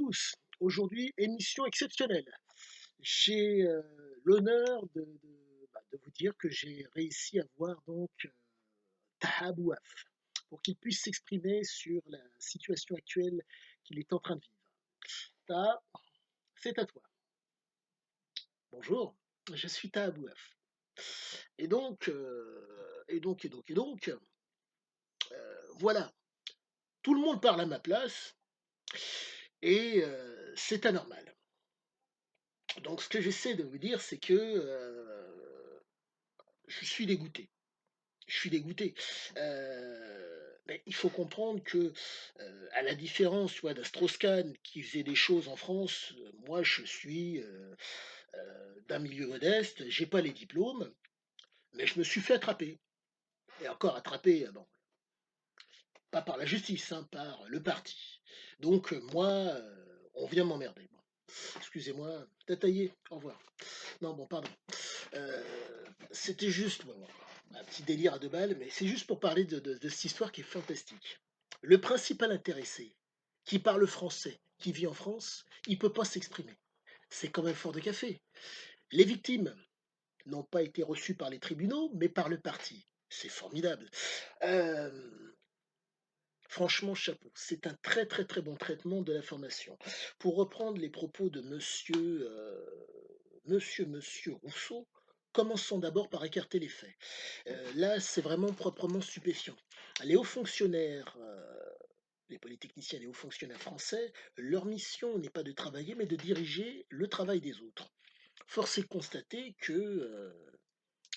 tous. Aujourd'hui, émission exceptionnelle. J'ai l'honneur de vous dire que j'ai réussi à voir donc Taha Bouaf pour qu'il puisse s'exprimer sur la situation actuelle qu'il est en train de vivre. Taha, c'est à toi. Bonjour, je suis Taha Bouaf. Voilà, tout le monde parle à ma place et c'est anormal. Donc ce que j'essaie de vous dire, c'est que je suis dégoûté. Je suis dégoûté. Mais il faut comprendre que, à la différence, tu vois, d'un Strauss-Kahn qui faisait des choses en France, moi je suis, d'un milieu modeste, j'ai pas les diplômes, mais je me suis fait attraper et encore attraper, bon, pas par la justice, hein, par le parti. Donc moi, on vient m'emmerder. Bon, excusez-moi, tataillé, au revoir. Non, bon, pardon. Heu, C'était juste, bon, un petit délire à 2 balles, mais c'est juste pour parler de cette histoire qui est fantastique. Le principal intéressé, qui parle français, qui vit en France, il peut pas s'exprimer. C'est quand même fort de café. Les victimes n'ont pas été reçues par les tribunaux, mais par le parti. C'est formidable. Hem, Franchement, chapeau. C'est un très, très, très bon traitement de l'information. Pour reprendre les propos de monsieur Rousseau, commençons d'abord par écarter les faits. Là, c'est vraiment proprement stupéfiant. Les hauts fonctionnaires, les polytechniciens, les hauts fonctionnaires français, leur mission n'est pas de travailler, mais de diriger le travail des autres. Force est de constater que,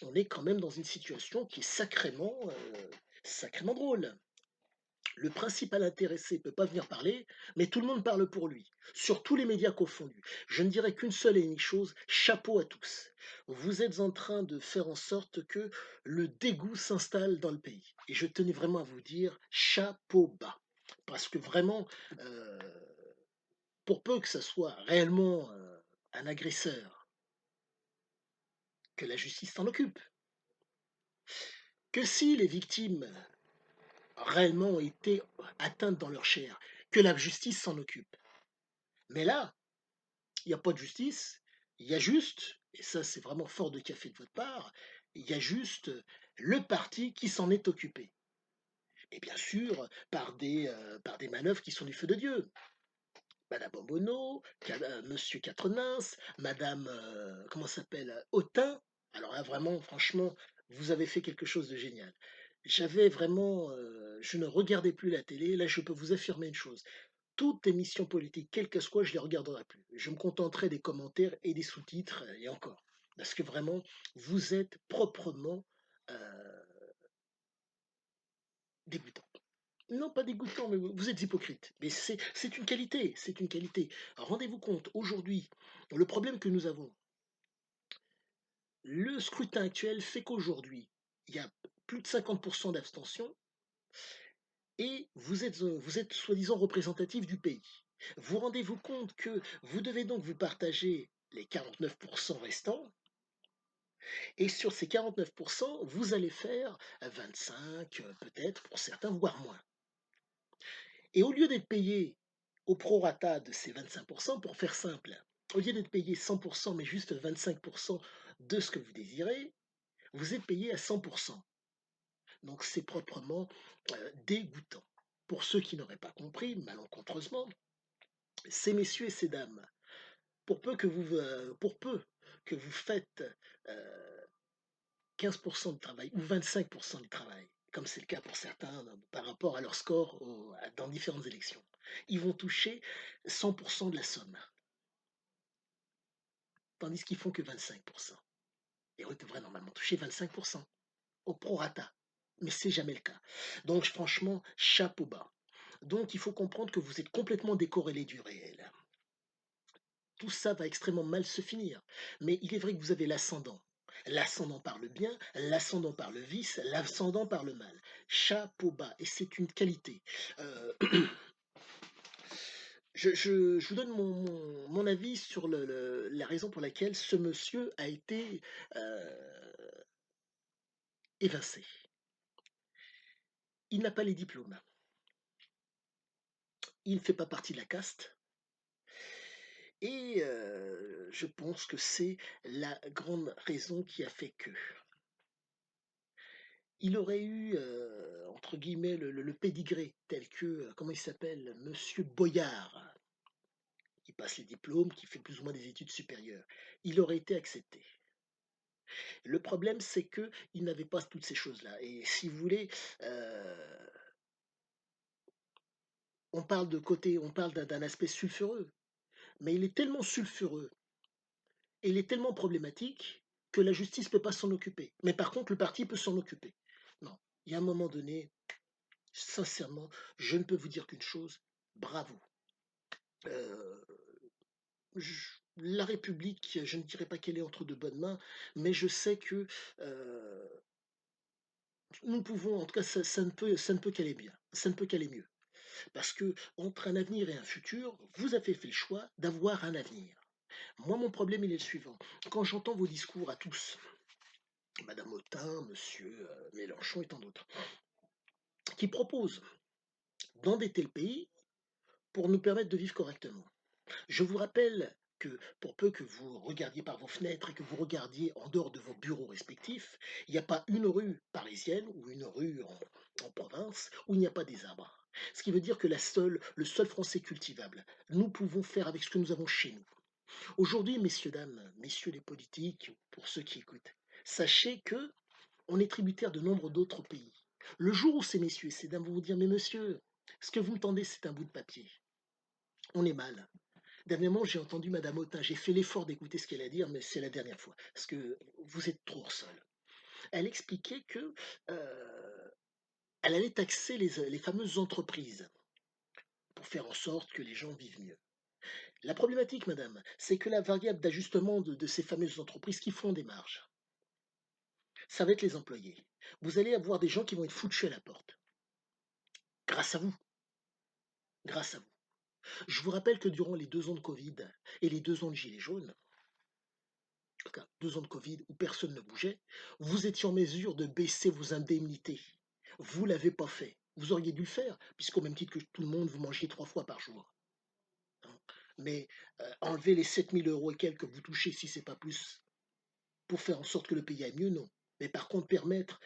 on est quand même dans une situation qui est sacrément drôle. Le principal intéressé ne peut pas venir parler, mais tout le monde parle pour lui, sur tous les médias confondus. Je ne dirais qu'une seule et unique chose, chapeau à tous. Vous êtes en train de faire en sorte que le dégoût s'installe dans le pays. Et je tenais vraiment à vous dire chapeau bas. Parce que vraiment, euh, pour peu que ça soit réellement un agresseur, que la justice s'en occupe. Que si les victimes réellement ont été atteintes dans leur chair, que la justice s'en occupe. Mais là, il n'y a pas de justice, il y a juste, et ça c'est vraiment fort de café de votre part, il y a juste le parti qui s'en est occupé. Et bien sûr, par des manœuvres qui sont du feu de Dieu. Madame Bombonneau, Monsieur Quatrenince, Madame, comment ça s'appelle, Autain. Alors là, vraiment, franchement, vous avez fait quelque chose de génial. J'avais vraiment, je ne regardais plus la télé. Là, je peux vous affirmer une chose. Toute émission politique, quelle que soit, je ne les regarderai plus. Je me contenterai des commentaires et des sous-titres, et encore. Parce que vraiment, vous êtes proprement euh, dégoûtant. Non, pas dégoûtant, mais vous êtes hypocrite. Mais c'est une qualité, c'est une qualité. Rendez-vous compte, aujourd'hui, le problème que nous avons, le scrutin actuel fait qu'aujourd'hui, il y a plus de 50% d'abstention et vous êtes soi-disant représentatif du pays. Vous rendez-vous compte que vous devez donc vous partager les 49% restants et sur ces 49%, vous allez faire 25, peut-être pour certains, voire moins. Et au lieu d'être payé au prorata de ces 25%, pour faire simple, au lieu d'être payé 100%, mais juste 25% de ce que vous désirez, vous êtes payé à 100%. Donc c'est proprement dégoûtant. Pour ceux qui n'auraient pas compris, malencontreusement, ces messieurs et ces dames, pour peu que vous faites euh, 15% de travail ou 25% de travail, comme c'est le cas pour certains par rapport à leur score dans différentes élections, ils vont toucher 100% de la somme, tandis qu'ils font que 25%. Et on devrait normalement toucher 25% au prorata. Mais c'est jamais le cas. Donc franchement, chapeau bas. Donc il faut comprendre que vous êtes complètement décorrélé du réel. Tout ça va extrêmement mal se finir. Mais il est vrai que vous avez l'ascendant. L'ascendant par le bien, l'ascendant par le vice, l'ascendant par le mal. Chapeau bas. Et c'est une qualité. Euh, je vous donne mon avis sur la raison pour laquelle ce monsieur a été euh, évincé. Il n'a pas les diplômes. Il ne fait pas partie de la caste. et je pense que c'est la grande raison qui a fait que. Il aurait eu, entre guillemets, «le pédigré» tel que, comment il s'appelle? Monsieur Boyard, qui passe les diplômes, qui fait plus ou moins des études supérieures. Il aurait été accepté. Le problème, c'est qu'il n'avait pas toutes ces choses-là et si vous voulez, heu, on parle d'un aspect sulfureux, mais il est tellement sulfureux et il est tellement problématique que la justice ne peut pas s'en occuper. Mais par contre, le parti peut s'en occuper. Non, il y a un moment donné, sincèrement, je ne peux vous dire qu'une chose, bravo. Heu, j La République, je ne dirais pas qu'elle est entre de bonnes mains, mais je sais que, heu, nous pouvons en tout cas ça ne peut qu'aller bien, ça ne peut qu'aller mieux. Parce que entre un avenir et un futur, vous avez fait le choix d'avoir un avenir. Moi, mon problème, il est le suivant. Quand j'entends vos discours à tous, madame Autain, monsieur, Mélenchon et tant d'autres, qui proposent d'endetter le pays pour nous permettre de vivre correctement. Je vous rappelle que pour peu que vous regardiez par vos fenêtres et que vous regardiez en dehors de vos bureaux respectifs, il n'y a pas une rue parisienne ou une rue en province où il n'y a pas des arbres. Ce qui veut dire que le seul français cultivable, nous pouvons faire avec ce que nous avons chez nous. Aujourd'hui, messieurs, dames, messieurs les politiques, pour ceux qui écoutent, sachez que on est tributaire de nombre d'autres pays. Le jour où ces messieurs et ces dames vont vous dire, mais monsieur, ce que vous me tendez, c'est un bout de papier. On est mal. Dernièrement, j'ai entendu Madame Autain. J'ai fait l'effort d'écouter ce qu'elle a à dire, mais c'est la dernière fois, parce que vous êtes trop seul. Elle expliquait que elle allait taxer les fameuses entreprises pour faire en sorte que les gens vivent mieux. La problématique, madame, c'est que la variable d'ajustement de ces fameuses entreprises qui font des marges, ça va être les employés. Vous allez avoir des gens qui vont être foutus à la porte. Grâce à vous. Grâce à vous. Je vous rappelle que durant les 2 ans de Covid et les 2 ans de Gilets jaunes, en tout cas 2 ans de Covid où personne ne bougeait, vous étiez en mesure de baisser vos indemnités. Vous l'avez pas fait. Vous auriez dû le faire, puisqu'au même titre que tout le monde, vous mangiez 3 fois par jour. Hein. Mais enlever les 7 000 € et quelques que vous touchez, si c'est pas plus, pour faire en sorte que le pays aille mieux, non. Mais par contre, permettre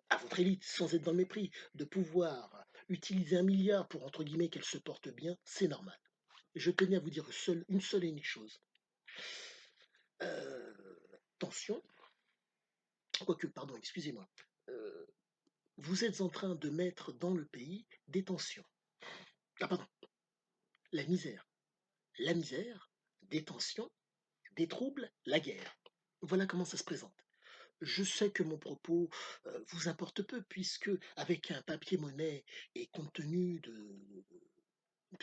à votre élite, sans être dans le mépris, de pouvoir utiliser 1 milliard pour, entre guillemets, qu'elle se porte bien, c'est normal. Je tenais à vous dire une seule et unique chose. Attention, quoique, pardon, excusez-moi. Euh, Vous êtes en train de mettre dans le pays des tensions. Ah, pardon, la misère. La misère, des tensions, des troubles, la guerre. Voilà comment ça se présente. Je sais que mon propos vous importe peu, puisque avec un papier-monnaie et compte tenu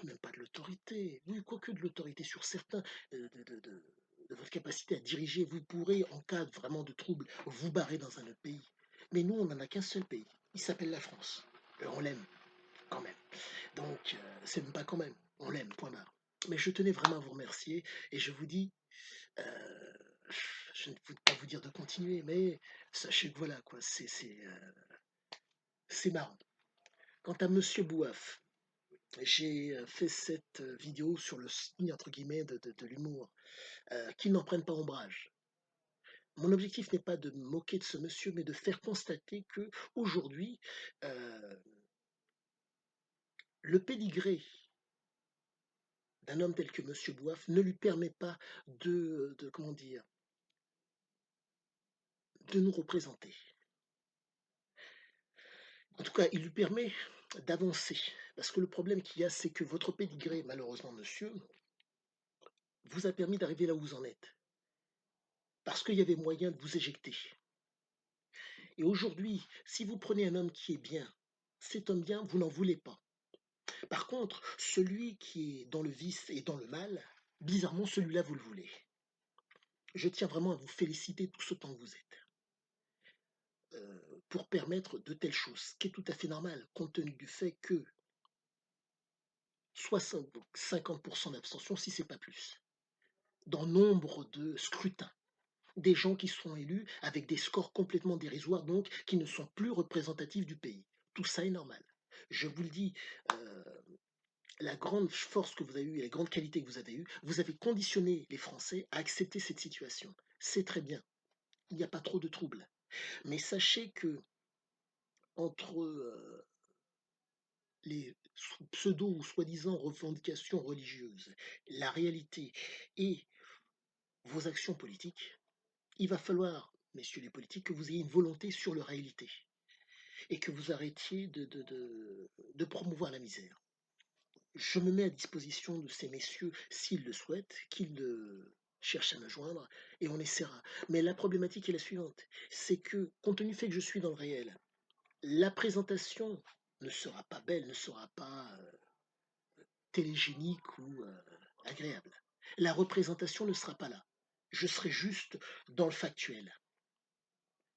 même pas de l'autorité, oui, quoique de l'autorité sur certains, de votre capacité à diriger, vous pourrez, en cas vraiment de trouble, vous barrer dans un autre pays. Mais nous, on n'en a qu'un seul pays. Il s'appelle la France. Et on l'aime, quand même. Donc, c'est même pas quand même. On l'aime, point barre. Mais je tenais vraiment à vous remercier et je vous dis, euh, je ne peux pas vous dire de continuer, mais sachez que voilà, quoi, c'est marrant. Quant à Monsieur Bouaf, j'ai fait cette vidéo sur le signe, entre guillemets, de l'humour, qu'il n'en prenne pas ombrage. Mon objectif n'est pas de me moquer de ce monsieur, mais de faire constater que aujourd'hui, euh, le pédigré d'un homme tel que Monsieur Bouaf ne lui permet pas comment dire, de nous représenter. En tout cas, il lui permet d'avancer. Parce que le problème qu'il y a, c'est que votre pédigré, malheureusement, monsieur, vous a permis d'arriver là où vous en êtes. Parce qu'il y avait moyen de vous éjecter. Et aujourd'hui, si vous prenez un homme qui est bien, cet homme bien, vous n'en voulez pas. Par contre, celui qui est dans le vice et dans le mal, bizarrement, celui-là, vous le voulez. Je tiens vraiment à vous féliciter tous autant que vous êtes. Pour permettre de telles choses, ce qui est tout à fait normal, compte tenu du fait que 50% d'abstention, si ce n'est pas plus, dans nombre de scrutins, des gens qui seront élus avec des scores complètement dérisoires, donc qui ne sont plus représentatifs du pays. Tout ça est normal. Je vous le dis, euh, la grande force que vous avez eue et la grande qualité que vous avez eue, vous avez conditionné les Français à accepter cette situation. C'est très bien, il n'y a pas trop de troubles. Mais sachez que entre, les pseudo ou soi-disant revendications religieuses, la réalité et vos actions politiques, il va falloir, messieurs les politiques, que vous ayez une volonté sur la réalité et que vous arrêtiez de promouvoir la misère. Je me mets à disposition de ces messieurs s'ils le souhaitent, qu'ils cherchent à me joindre et on essaiera. Mais la problématique est la suivante, c'est que compte tenu du fait que je suis dans le réel, la présentation ne sera pas belle, ne sera pas télégénique ou agréable. La représentation ne sera pas là. Je serai juste dans le factuel,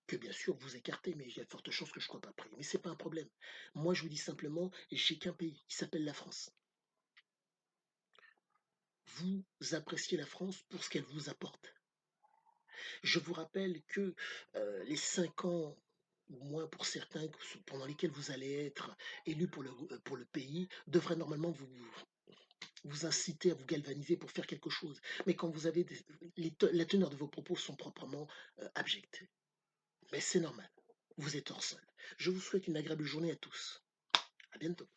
que bien sûr vous écartez, mais il y a de fortes chances que je ne sois pas pris. Mais c'est pas un problème. Moi, je vous dis simplement, j'ai qu'un pays, qui s'appelle la France. Vous appréciez la France pour ce qu'elle vous apporte. Je vous rappelle que les 5 ans, ou moins pour certains, pendant lesquels vous allez être élu pour le pays, devraient normalement vous inciter à vous galvaniser pour faire quelque chose. Mais quand vous avez la teneur de vos propos sont proprement abjects. Mais c'est normal. Vous êtes hors sol. Je vous souhaite une agréable journée à tous. À bientôt.